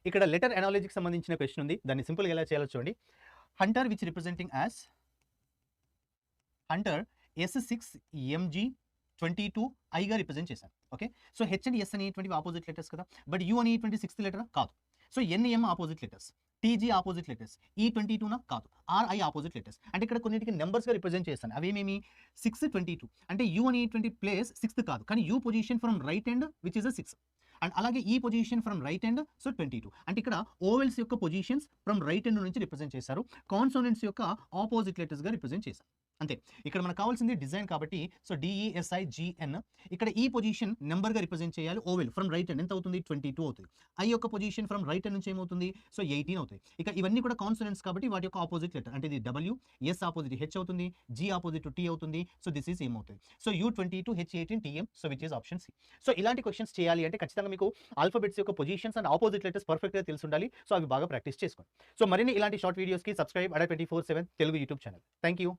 ఇక్కడ లెటర్ అనాలజీకి సంబంధించిన క్వశ్చన్ ఉంది. దాన్ని సింపుల్గా ఎలా చేయాలో చూడండి. Hunter which representing as hunter S6MG22 ఐగా రిప్రజెంట్ చేశాను. Okay, so H and S అనేటువంటివి ఆపోజిట్ లెటర్స్ కదా, బట్ యూ అనేటువంటి సిక్స్త్ లెటర్ కాదు. So NM opposite letters, TG opposite letters, ఈ22 కాదు, ఆర్ఐ ఆపోజిట్ లెటర్స్. అంటే ఇక్కడ కొన్నిటికి నెంబర్స్గా రిప్రజెంట్ చేస్తాను. అవేమేమి 622 అంటే యూ అనేటువంటి ప్లేస్ సిక్స్త్ కాదు, కానీ you position from right hand which is a 6 and అలాగే ఈ position from right hand so 22. అంటే ఇక్కడ ఓవెల్స్ యొక్క పొజిషన్స్ ఫ్రమ్ రైట్ హ్యాండ్ నుంచి రిప్రజెంట్ చేశారు, కాన్సోనెంట్స్ యొక్క ఆపోజిట్ లెటర్స్గా రిప్రజెంట్ చేశారు. అంతే. ఇక్కడ మనకు కావాల్సింది డిజైన్ కాబట్టి సో డిఈఎస్ఐజిఎన్. ఇక్కడ ఈ పొజిషన్ నెంబర్గా రిప్రజెంట్ చేయాలి. ఓవెల్ ఫ్రమ్ రైట్ హ్యాండ్ ఎంత అవుతుంది 22 అవుతుంది. ఐ యొక్క పొజిషన్ ఫ్రమ్ రైట్ హ్యాండ్ నుంచి ఏమవుతుంది సో 18 అవుతుంది. ఇక ఇవన్నీ కూడా కాన్సోనెంట్స్ కాబట్టి వాటి యొక్క ఆపోజిట్ లెటర్ అంటే ఇది డబ్ల్యూ, ఎస్ ఆపోజిట్ హెచ్ అవుతుంది, జీ ఆపోజిట్ టీ అవుతుంది. సో దిస్ ఈస్ ఏమవుతుంది so U22 H18 TM so which is option C. సో ఇలాంటి క్వశ్చన్స్ చేయాలి అంటే ఖచ్చితంగా మీకు ఆల్ఫాబెట్స్ యొక్క పొజిషన్స్ అండ్ ఆపోజిట్ లెటర్స్ పర్ఫెక్ట్గా తెలిసి ఉండాలి. సో అవి బాగా ప్రాక్టీస్ చేసుకోండి. సో మరిన్ని ఇలాంటి షార్ట్ వీడియోస్కి సబ్స్క్రైబ్ అడా 24/7 Telugu YouTube channel. Thank you.